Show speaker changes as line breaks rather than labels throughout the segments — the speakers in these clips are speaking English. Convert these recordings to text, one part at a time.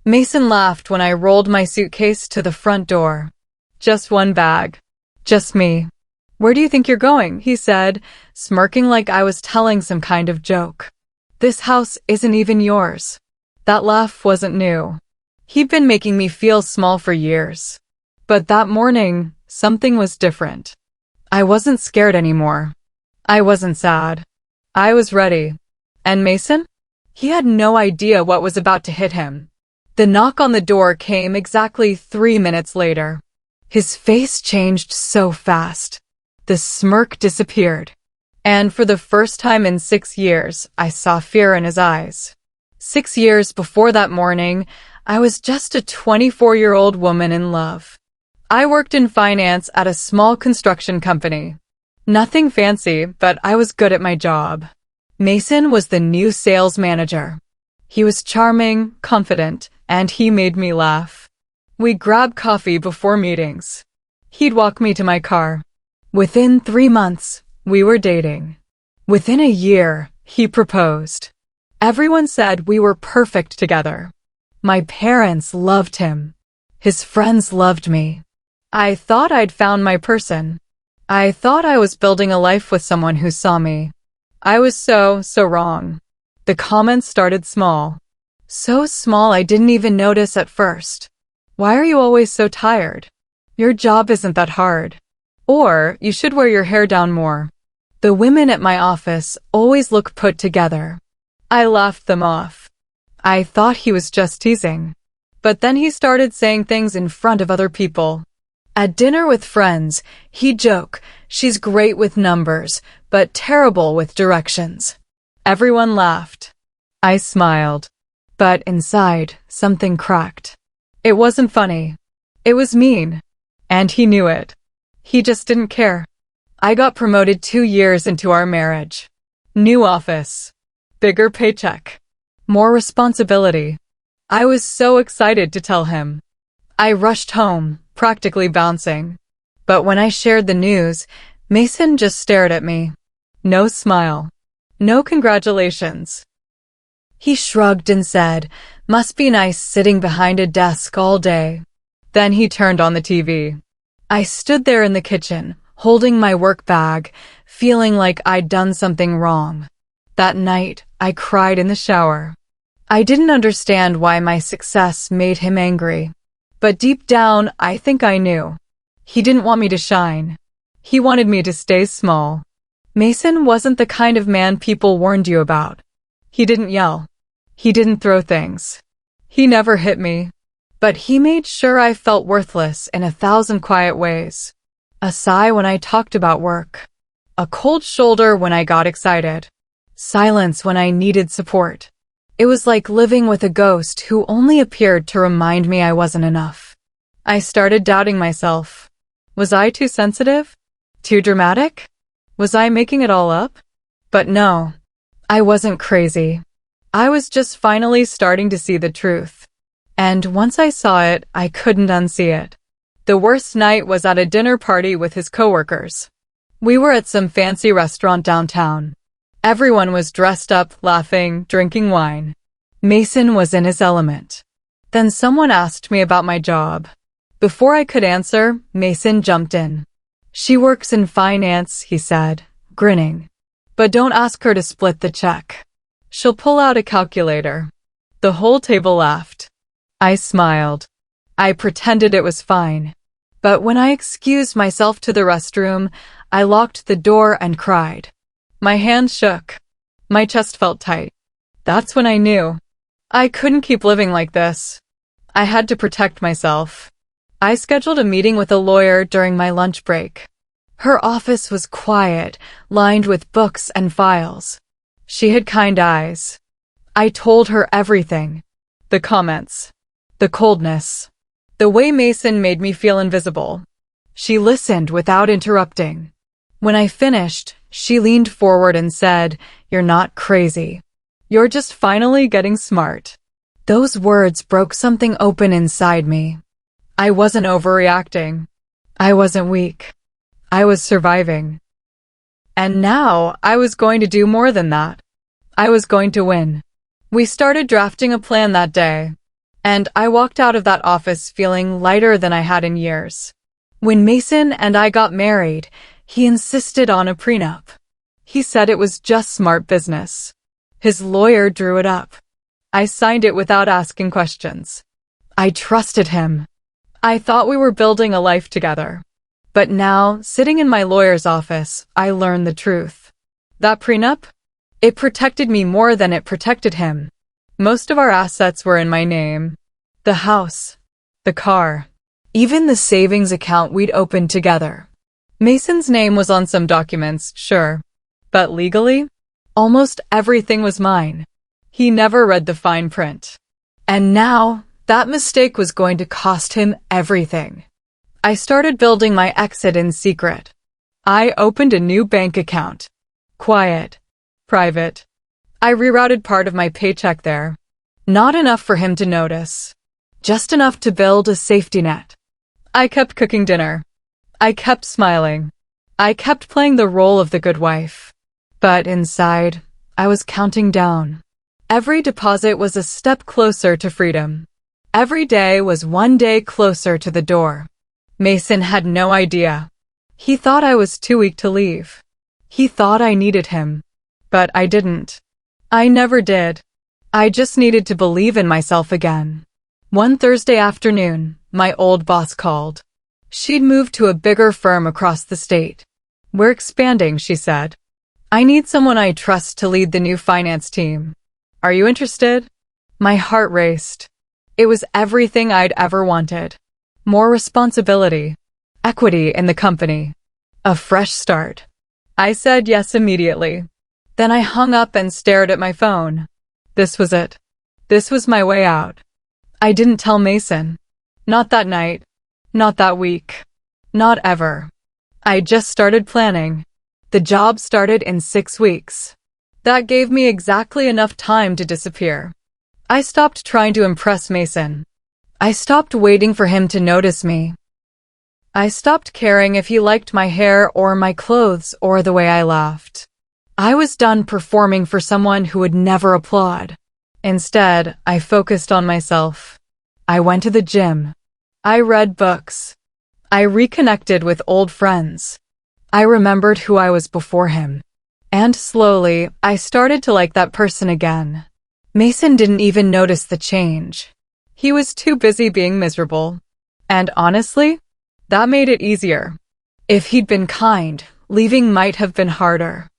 Mason laughed when I rolled my suitcase to the front door. Just one bag. Just me. Where do you think you're going? He said, smirking like I was telling some kind of joke. This house isn't even yours. That laugh wasn't new. He'd been making me feel small for years. But that morning, something was different. I wasn't scared anymore. I wasn't sad. I was ready. And Mason? He had no idea what was about to hit him. The knock on the door came exactly 3 minutes later. His face changed so fast. The smirk disappeared. And for the first time in 6 years, I saw fear in his eyes. 6 years before that morning, I was just a 24-year-old woman in love. I worked in finance at a small construction company. Nothing fancy, but I was good at my job. Mason was the new sales manager. He was charming, confident, and he made me laugh. We'd grab coffee before meetings. He'd walk me to my car. Within 3 months, we were dating. Within a year, he proposed. Everyone said we were perfect together. My parents loved him. His friends loved me. I thought I'd found my person. I thought I was building a life with someone who saw me. I was so wrong. The comments started small. So small I didn't even notice at first. Why are you always so tired? Your job isn't that hard. Or, you should wear your hair down more. The women at my office always look put together. I laughed them off. I thought he was just teasing. But then he started saying things in front of other people. At dinner with friends, he'd joke, she's great with numbers, but terrible with directions. Everyone laughed. I smiled. But inside, something cracked. It wasn't funny. It was mean. And he knew it. He just didn't care. I got promoted 2 years into our marriage. New office. Bigger paycheck. More responsibility. I was so excited to tell him. I rushed home, practically bouncing. But when I shared the news, Mason just stared at me. No smile. No congratulations. He shrugged and said, "Must be nice sitting behind a desk all day." Then he turned on the TV. I stood there in the kitchen, holding my work bag, feeling like I'd done something wrong. That night, I cried in the shower. I didn't understand why my success made him angry. But deep down, I think I knew. He didn't want me to shine. He wanted me to stay small. Mason wasn't the kind of man people warned you about. He didn't yell. He didn't throw things. He never hit me. But he made sure I felt worthless in 1,000 quiet ways. A sigh when I talked about work. A cold shoulder when I got excited. Silence when I needed support. It was like living with a ghost who only appeared to remind me I wasn't enough. I started doubting myself. Was I too sensitive? Too dramatic? Was I making it all up? But no. I wasn't crazy. I was just finally starting to see the truth. And once I saw it, I couldn't unsee it. The worst night was at a dinner party with his coworkers. We were at some fancy restaurant downtown. Everyone was dressed up, laughing, drinking wine. Mason was in his element. Then someone asked me about my job. Before I could answer, Mason jumped in. "She works in finance," he said, grinning. "But don't ask her to split the check. She'll pull out a calculator." The whole table laughed. I smiled. I pretended it was fine. But when I excused myself to the restroom, I locked the door and cried. My hands shook. My chest felt tight. That's when I knew. I couldn't keep living like this. I had to protect myself. I scheduled a meeting with a lawyer during my lunch break. Her office was quiet, lined with books and files. She had kind eyes. I told her everything. The comments. The coldness. The way Mason made me feel invisible. She listened without interrupting. When I finished, she leaned forward and said, "You're not crazy. You're just finally getting smart." Those words broke something open inside me. I wasn't overreacting. I wasn't weak. I was surviving. And now I was going to do more than that. I was going to win. We started drafting a plan that day. And I walked out of that office feeling lighter than I had in years. When Mason and I got married, he insisted on a prenup. He said it was just smart business. His lawyer drew it up. I signed it without asking questions. I trusted him. I thought we were building a life together. But now, sitting in my lawyer's office, I learned the truth. That prenup? It protected me more than it protected him. Most of our assets were in my name. The house, the car, even the savings account we'd opened together. Mason's name was on some documents, sure. But legally, almost everything was mine. He never read the fine print. And now, that mistake was going to cost him everything. I started building my exit in secret. I opened a new bank account. Quiet. Private. I rerouted part of my paycheck there. Not enough for him to notice. Just enough to build a safety net. I kept cooking dinner. I kept smiling. I kept playing the role of the good wife. But inside, I was counting down. Every deposit was a step closer to freedom. Every day was one day closer to the door. Mason had no idea. He thought I was too weak to leave. He thought I needed him. But I didn't. I never did. I just needed to believe in myself again. One Thursday afternoon, my old boss called. She'd moved to a bigger firm across the state. We're expanding, she said. I need someone I trust to lead the new finance team. Are you interested? My heart raced. It was everything I'd ever wanted. More responsibility. Equity in the company. A fresh start. I said yes immediately. Then I hung up and stared at my phone. This was it. This was my way out. I didn't tell Mason. Not that night. Not that week. Not ever. I just started planning. The job started in 6 weeks. That gave me exactly enough time to disappear. I stopped trying to impress Mason. I stopped waiting for him to notice me. I stopped caring if he liked my hair or my clothes or the way I laughed. I was done performing for someone who would never applaud. Instead, I focused on myself. I went to the gym. I read books. I reconnected with old friends. I remembered who I was before him. And slowly, I started to like that person again. Mason didn't even notice the change. He was too busy being miserable. And honestly, that made it easier. If he'd been kind, leaving might have been harder.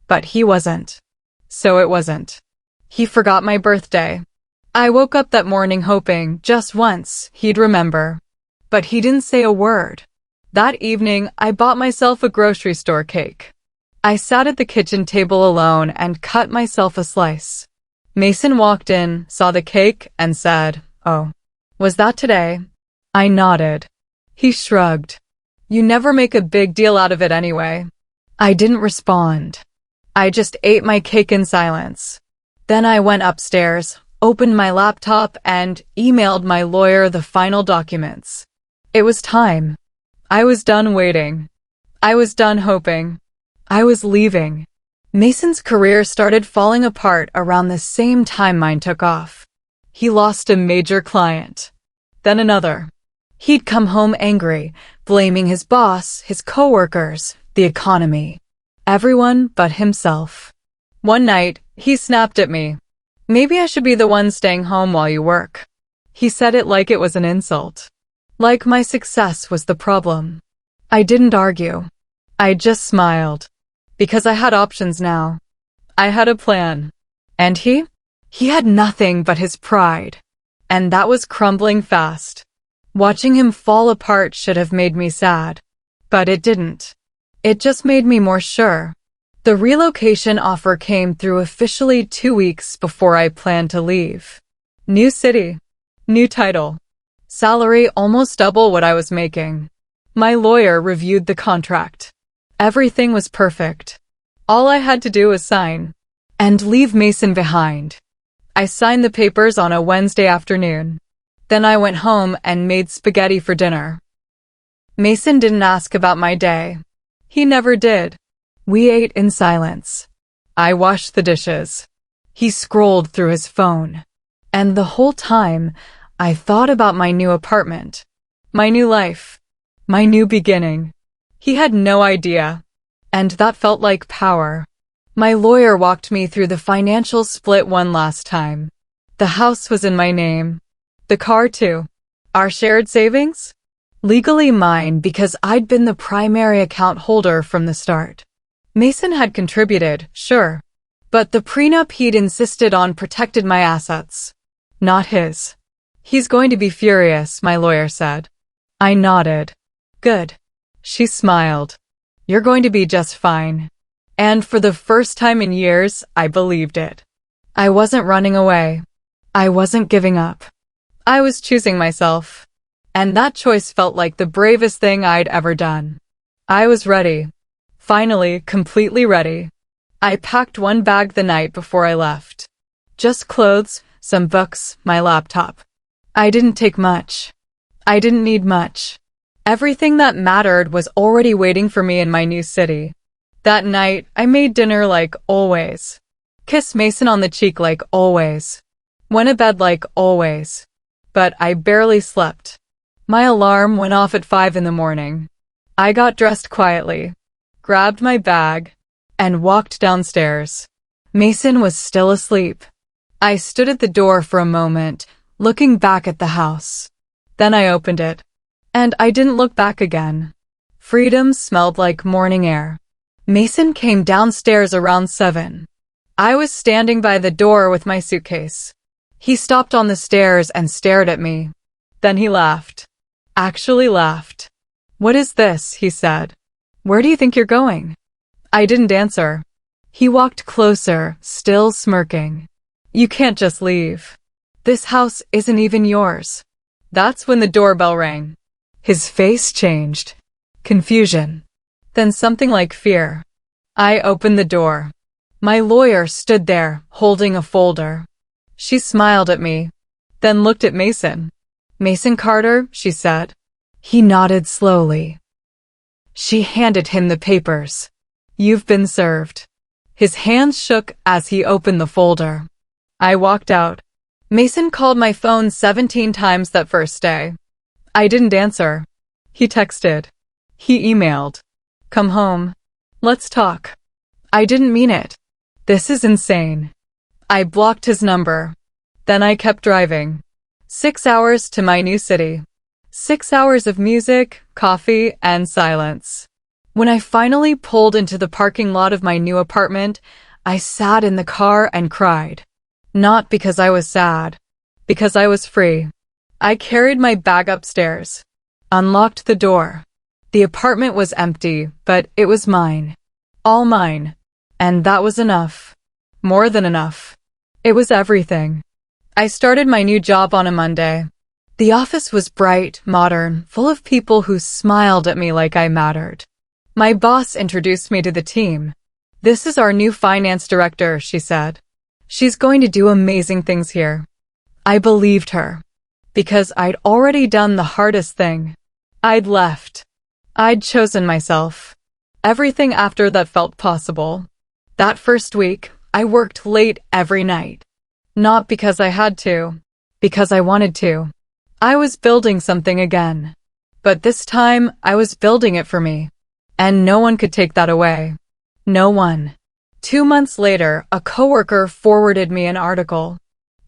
But he wasn't. So it wasn't. He forgot my birthday. I woke up that morning hoping, just once, he'd remember. But he didn't say a word. That evening, I bought myself a grocery store cake. I sat at the kitchen table alone and cut myself a slice. Mason walked in, saw the cake, and said, "Oh, was that today?" I nodded. He shrugged. "You never make a big deal out of it anyway." I didn't respond. I just ate my cake in silence. Then I went upstairs, opened my laptop, and emailed my lawyer the final documents. It was time. I was done waiting. I was done hoping. I was leaving. Mason's career started falling apart around the same time mine took off. He lost a major client. Then another. He'd come home angry, blaming his boss, his coworkers, the economy. Everyone but himself. One night, he snapped at me. "Maybe I should be the one staying home while you work." He said it like it was an insult. Like my success was the problem. I didn't argue. I just smiled. Because I had options now. I had a plan. And he? He had nothing but his pride. And that was crumbling fast. Watching him fall apart should have made me sad. But it didn't. It just made me more sure. The relocation offer came through officially 2 weeks before I planned to leave. New city. New title. Salary almost double what I was making. My lawyer reviewed the contract. Everything was perfect. All I had to do was sign. And leave Mason behind. I signed the papers on a Wednesday afternoon. Then I went home and made spaghetti for dinner. Mason didn't ask about my day. He never did. We ate in silence. I washed the dishes. He scrolled through his phone. And the whole time, I thought about my new apartment, my new life, my new beginning. He had no idea, and that felt like power. My lawyer walked me through the financial split one last time. The house was in my name. The car too. Our shared savings? Legally mine because I'd been the primary account holder from the start. Mason had contributed, sure, but the prenup he'd insisted on protected my assets, not his. He's going to be furious, my lawyer said. I nodded. Good. She smiled. You're going to be just fine. And for the first time in years, I believed it. I wasn't running away. I wasn't giving up. I was choosing myself. And that choice felt like the bravest thing I'd ever done. I was ready. Finally, completely ready. I packed one bag the night before I left. Just clothes, some books, my laptop. I didn't take much. I didn't need much. Everything that mattered was already waiting for me in my new city. That night, I made dinner like always. Kissed Mason on the cheek like always. Went to bed like always. But I barely slept. My alarm went off at 5 in the morning. I got dressed quietly, grabbed my bag, and walked downstairs. Mason was still asleep. I stood at the door for a moment, looking back at the house. Then I opened it. And I didn't look back again. Freedom smelled like morning air. Mason came downstairs around 7. I was standing by the door with my suitcase. He stopped on the stairs and stared at me. Then he laughed. Actually laughed. What is this? He said. Where do you think you're going? I didn't answer. He walked closer, still smirking. You can't just leave. This house isn't even yours. That's when the doorbell rang. His face changed. Confusion. Then something like fear. I opened the door. My lawyer stood there, holding a folder. She smiled at me, then looked at Mason. Mason Carter, she said. He nodded slowly. She handed him the papers. You've been served. His hands shook as he opened the folder. I walked out. Mason called my phone 17 times that first day. I didn't answer. He texted. He emailed. Come home. Let's talk. I didn't mean it. This is insane. I blocked his number. Then I kept driving. 6 hours to my new city. 6 hours of music, coffee, and silence. When I finally pulled into the parking lot of my new apartment, I sat in the car and cried. Not because I was sad. Because I was free. I carried my bag upstairs. Unlocked the door. The apartment was empty, but it was mine. All mine. And that was enough. More than enough. It was everything. I started my new job on a Monday. The office was bright, modern, full of people who smiled at me like I mattered. My boss introduced me to the team. This is our new finance director, she said. She's going to do amazing things here. I believed her. Because I'd already done the hardest thing. I'd left. I'd chosen myself. Everything after that felt possible. That first week, I worked late every night. Not because I had to. Because I wanted to. I was building something again. But this time, I was building it for me. And no one could take that away. No one. 2 months later, a coworker forwarded me an article.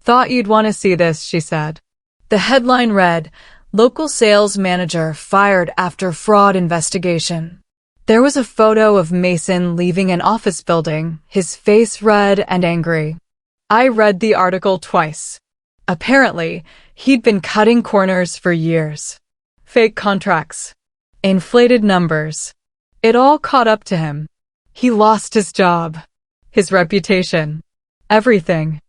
Thought you'd want to see this, she said. The headline read, Local Sales Manager Fired After Fraud Investigation. There was a photo of Mason leaving an office building, his face red and angry. I read the article twice. Apparently, he'd been cutting corners for years. Fake contracts. Inflated numbers. It all caught up to him. He lost his job. His reputation. Everything.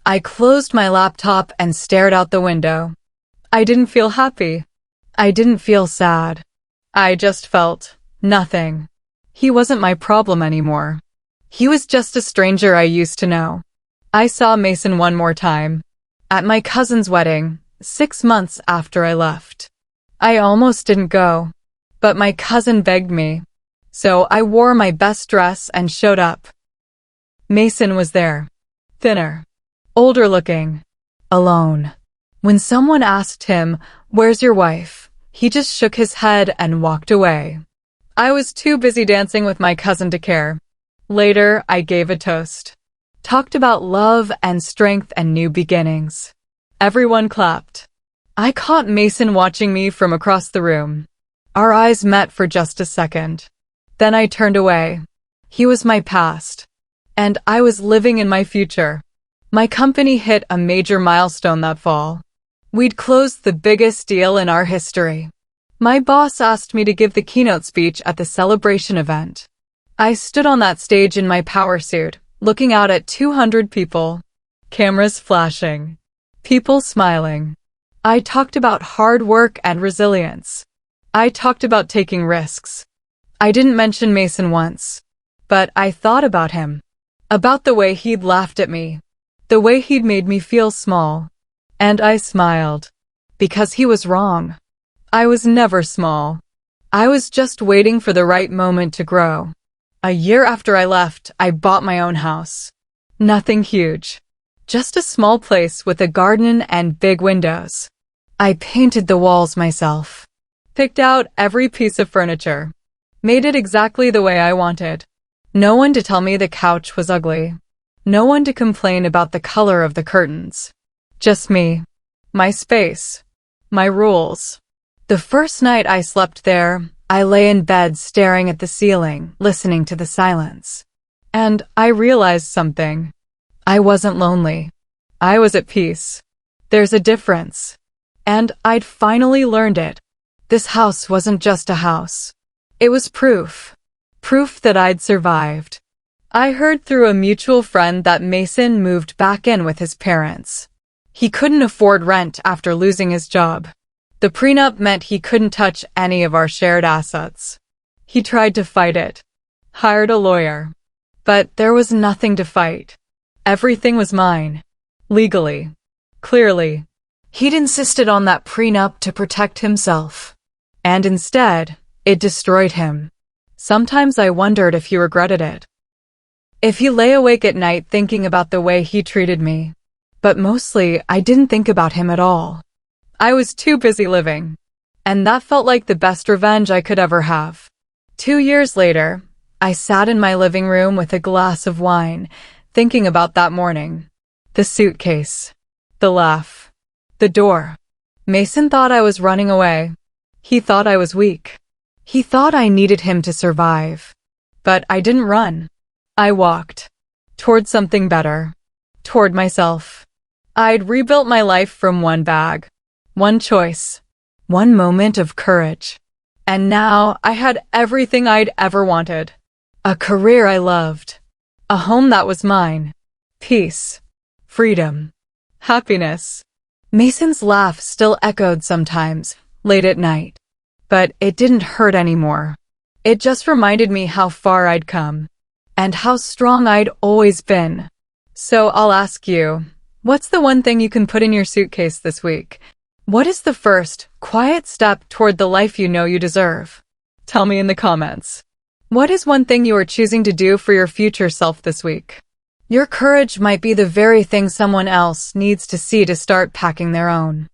I closed my laptop and stared out the window. I didn't feel happy. I didn't feel sad. I just felt nothing. He wasn't my problem anymore. He was just a stranger I used to know. I saw Mason one more time. At my cousin's wedding, 6 months after I left. I almost didn't go. But my cousin begged me. So I wore my best dress and showed up. Mason was there. Thinner. Older looking. Alone. When someone asked him, "Where's your wife?" he just shook his head and walked away. I was too busy dancing with my cousin to care. Later, I gave a toast. Talked about love and strength and new beginnings. Everyone clapped. I caught Mason watching me from across the room. Our eyes met for just a second. Then I turned away. He was my past, and I was living in my future. My company hit a major milestone that fall. We'd closed the biggest deal in our history. My boss asked me to give the keynote speech at the celebration event. I stood on that stage in my power suit, looking out at 200 people. Cameras flashing. People smiling. I talked about hard work and resilience. I talked about taking risks. I didn't mention Mason once, but I thought about him. About the way he'd laughed at me. The way he'd made me feel small. And I smiled. Because he was wrong. I was never small. I was just waiting for the right moment to grow. A year after I left, I bought my own house. Nothing huge. Just a small place with a garden and big windows. I painted the walls myself. Picked out every piece of furniture. Made it exactly the way I wanted. No one to tell me the couch was ugly. No one to complain about the color of the curtains. Just me. My space. My rules. The first night I slept there, I lay in bed staring at the ceiling, listening to the silence. And I realized something. I wasn't lonely. I was at peace. There's a difference. And I'd finally learned it. This house wasn't just a house. It was proof. Proof that I'd survived. I heard through a mutual friend that Mason moved back in with his parents. He couldn't afford rent after losing his job. The prenup meant he couldn't touch any of our shared assets. He tried to fight it. Hired a lawyer. But there was nothing to fight. Everything was mine. Legally. Clearly. He'd insisted on that prenup to protect himself. And instead, it destroyed him. Sometimes I wondered if he regretted it. If he lay awake at night thinking about the way he treated me. But mostly, I didn't think about him at all. I was too busy living. And that felt like the best revenge I could ever have. 2 years later, I sat in my living room with a glass of wine, thinking about that morning. The suitcase. The laugh. The door. Mason thought I was running away. He thought I was weak. He thought I needed him to survive. But I didn't run. I walked. Toward something better. Toward myself. I'd rebuilt my life from one bag. One choice. One moment of courage. And now I had everything I'd ever wanted. A career I loved. A home that was mine. Peace. Freedom. Happiness. Mason's laugh still echoed sometimes, late at night. But it didn't hurt anymore. It just reminded me how far I'd come. And how strong I'd always been. So I'll ask you, what's the one thing you can put in your suitcase this week? What is the first, quiet step toward the life you know you deserve? Tell me in the comments. What is one thing you are choosing to do for your future self this week? Your courage might be the very thing someone else needs to see to start packing their own.